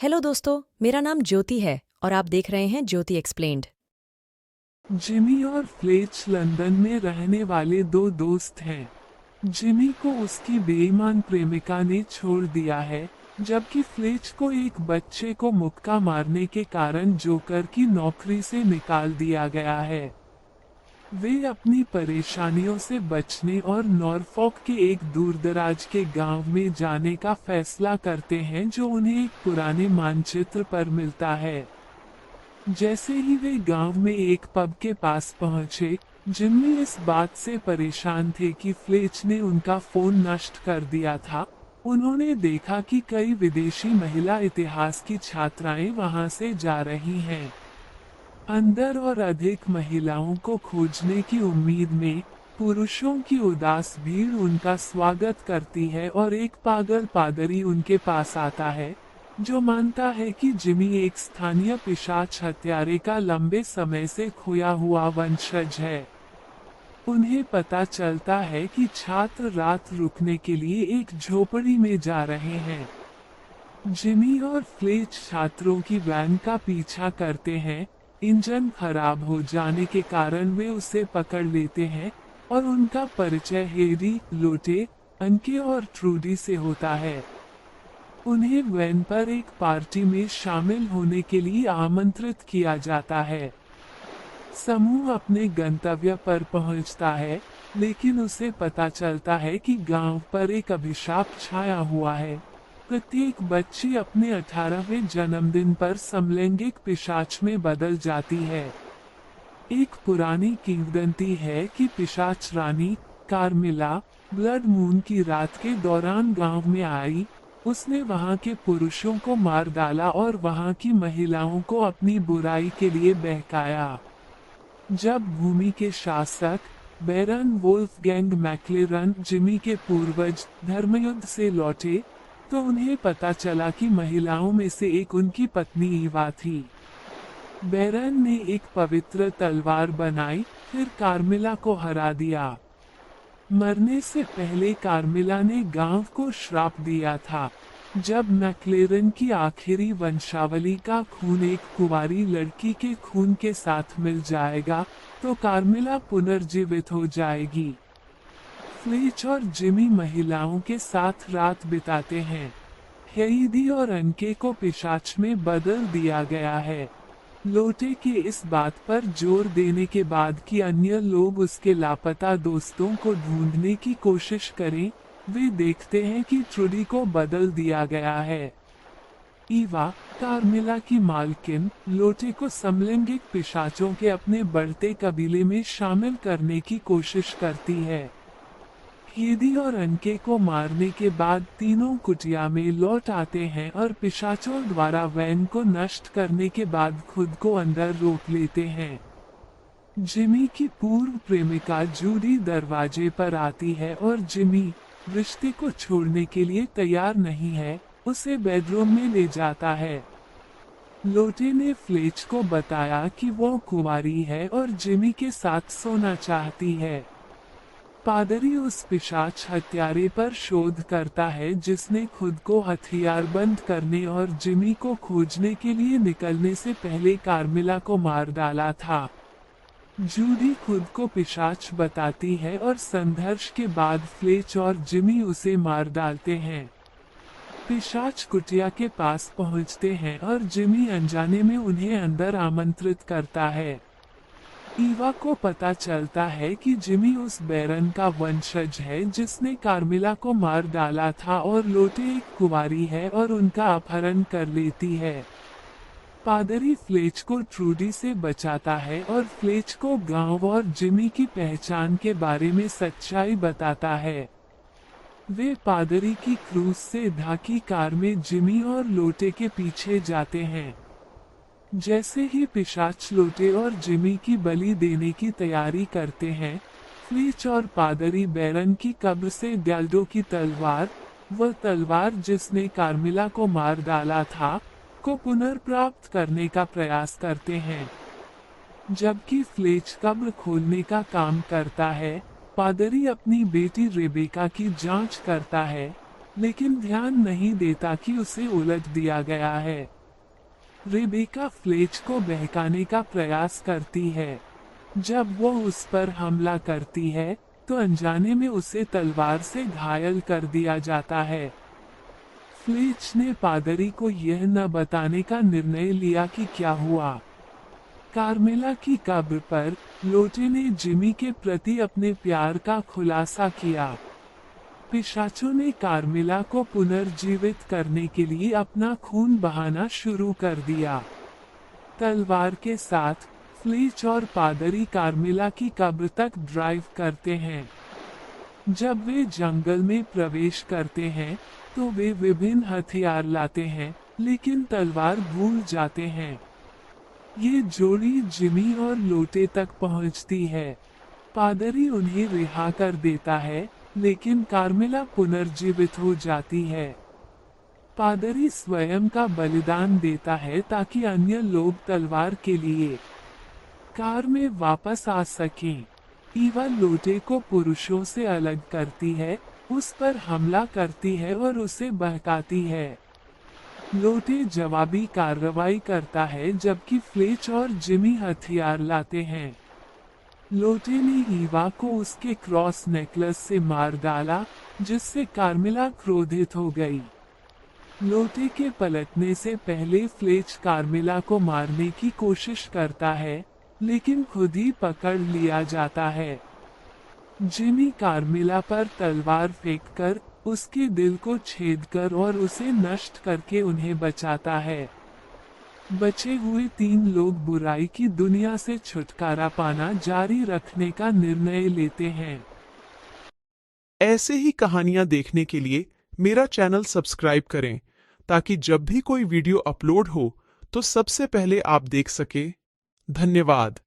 Hello दोस्तों, मेरा नाम ज्योति है और आप देख रहे हैं ज्योति एक्सप्लेन्ड। जिमी और फ्लेच लंदन में रहने वाले दो दोस्त हैं। जिमी को उसकी बेईमान प्रेमिका ने छोड़ दिया है, जबकि फ्लेच को एक बच्चे को मुक्का मारने के कारण जोकर की नौकरी से निकाल दिया गया है। वे अपनी परेशानियों से बचने और नॉरफॉक के एक दूरदराज के गांव में जाने का फैसला करते हैं, जो उन्हें एक पुराने मानचित्र पर मिलता है। जैसे ही वे गांव में एक पब के पास पहुंचे, जिम्मी इस बात से परेशान थे कि फ्लेच ने उनका फोन नष्ट कर दिया था। उन्होंने देखा कि कई विदेशी महिला इतिहास की छात्राएं वहां से जा रही हैं। अंदर और अधिक महिलाओं को खोजने की उम्मीद में पुरुषों की उदास भीड़ उनका स्वागत करती है और एक पागल पादरी उनके पास आता है, जो मानता है कि जिमी एक स्थानीय पिशाच हत्यारे का लंबे समय से खोया हुआ वंशज है। उन्हें पता चलता है कि छात्र रात रुकने के लिए एक झोपड़ी में जा रहे हैं। जिमी और फ्लेच छात्रों की वैन का पीछा करते हैं। इंजन खराब हो जाने के कारण वे उसे पकड़ लेते हैं और उनका परिचय हेरी, लोटे, अंके और ट्रूडी से होता है। उन्हें वैन पर एक पार्टी में शामिल होने के लिए आमंत्रित किया जाता है। समूह अपने गंतव्य पर पहुंचता है, लेकिन उसे पता चलता है कि गांव पर एक अभिशाप छाया हुआ है। प्रत्येक बच्ची अपने 18वें जन्मदिन पर समलैंगिक पिशाच में बदल जाती है। एक पुरानी किंवदंती है कि पिशाच रानी कार्मिला ब्लड मून की रात के दौरान गांव में आई। उसने वहां के पुरुषों को मार डाला और वहां की महिलाओं को अपनी बुराई के लिए बहकाया। जब भूमि के शासक बैरन वोल्फगैंग मैक्लेरन जिमी के पूर्वज धर्मयुद्ध से लौटे, तो उन्हें पता चला कि महिलाओं में से एक उनकी पत्नी ईवा थी। बैरन ने एक पवित्र तलवार बनाई, फिर कार्मिला को हरा दिया। मरने से पहले कार्मिला ने गांव को श्राप दिया था, जब मैक्लेरन की आखिरी वंशावली का खून एक कुंवारी लड़की के खून के साथ मिल जाएगा, तो कार्मिला पुनर्जीवित हो जाएगी। फ्लेच और जिमी महिलाओं के साथ रात बिताते हैं। हेईदी और अनके को पिशाच में बदल दिया गया है। लोटे के इस बात पर जोर देने के बाद कि अन्य लोग उसके लापता दोस्तों को ढूंढने की कोशिश करें, वे देखते हैं कि ट्रूडी को बदल दिया गया है। ईवा, कार्मिला की मालकिन, लोटे को समलैंगिक पिशाचों के अपने बढ़ते कबीले में शामिल करने की कोशिश करती है। हेदी और अनके को मारने के बाद तीनों कुटिया में लौट आते हैं और पिशाचों द्वारा वैन को नष्ट करने के बाद खुद को अंदर रोक लेते हैं। जिमी की पूर्व प्रेमिका जूडी दरवाजे पर आती है और जिमी रिश्ते को छोड़ने के लिए तैयार नहीं है, उसे बेडरूम में ले जाता है। लोटे ने फ्लेच को बताया कि वो कुंवारी है और जिमी के साथ सोना चाहती है। पादरी उस पिशाच हत्यारे पर शोध करता है जिसने खुद को हथियारबंद करने और जिमी को खोजने के लिए निकलने से पहले कार्मिला को मार डाला था। जूडी खुद को पिशाच बताती है और संघर्ष के बाद फ्लेच और जिमी उसे मार डालते हैं। पिशाच कुटिया के पास पहुंचते हैं और जिमी अनजाने में उन्हें अंदर आमंत्रित करता है। ईवा को पता चलता है कि जिमी उस बैरन का वंशज है जिसने कार्मिला को मार डाला था और लोटे एक कुंवारी है और उनका अपहरण कर लेती है। पादरी फ्लेच को ट्रूडी से बचाता है और फ्लेच को गांव और जिमी की पहचान के बारे में सच्चाई बताता है। वे पादरी की क्रूज से ढाकी कार में जिमी और लोटे के पीछे जाते हैं। जैसे ही पिशाच लोटे और जिमी की बलि देने की तैयारी करते हैं, फ्लेच और पादरी बैरन की कब्र से डैल्डो की तलवार, वह तलवार जिसने कार्मिला को मार डाला था, को पुनर्प्राप्त करने का प्रयास करते हैं। जबकि फ्लेच कब्र खोलने का काम करता है, पादरी अपनी बेटी रेबेका की जांच करता है। लेकिन ध्यान नहीं देता कि उसे उलट दिया गया है। रेबेका फ्लेच को बहकाने का प्रयास करती है। जब वो उस पर हमला करती है तो अनजाने में उसे तलवार से घायल कर दिया जाता है। फ्लेच ने पादरी को यह न बताने का निर्णय लिया कि क्या हुआ। कार्मेला की कब्र पर लोटे ने जिमी के प्रति अपने प्यार का खुलासा किया। पिशाचों ने कार्मेला को पुनर्जीवित करने के लिए अपना खून बहाना शुरू कर दिया। तलवार के साथ फ्लेच और पादरी कार्मेला की कब्र तक ड्राइव करते हैं। जब वे जंगल में प्रवेश करते हैं तो वे विभिन्न हथियार लाते हैं, लेकिन तलवार भूल जाते हैं। ये जोड़ी जिमी और लोटे तक पहुंचती है। पादरी उन्हें रिहा कर देता है, लेकिन कार्मेला पुनर्जीवित हो जाती है। पादरी स्वयं का बलिदान देता है ताकि अन्य लोग तलवार के लिए कार में वापस आ सकें। ईवा लोटे को पुरुषों से अलग करती है, उस पर हमला करती है और उसे बहकाती है। लोटे जवाबी कार्रवाई करता है जबकि फ्लेच और जिमी हथियार लाते हैं। लोटे ने ईवा को उसके क्रॉस नेकलेस से मार डाला, जिससे कार्मेला क्रोधित हो गई। लोटे के पलटने से पहले फ्लेच कार्मेला को मारने की कोशिश करता है, लेकिन खुद ही पकड़ लिया जाता है। जिमी कार्मेला पर तलवार फेंककर उसके दिल को छेदकर और उसे नष्ट करके उन्हें बचाता है। बचे हुए 3 लोग बुराई की दुनिया से छुटकारा पाना जारी रखने का निर्णय लेते हैं। ऐसे ही कहानियां देखने के लिए मेरा चैनल सब्सक्राइब करें, ताकि जब भी कोई वीडियो अपलोड हो तो सबसे पहले आप देख सके। धन्यवाद।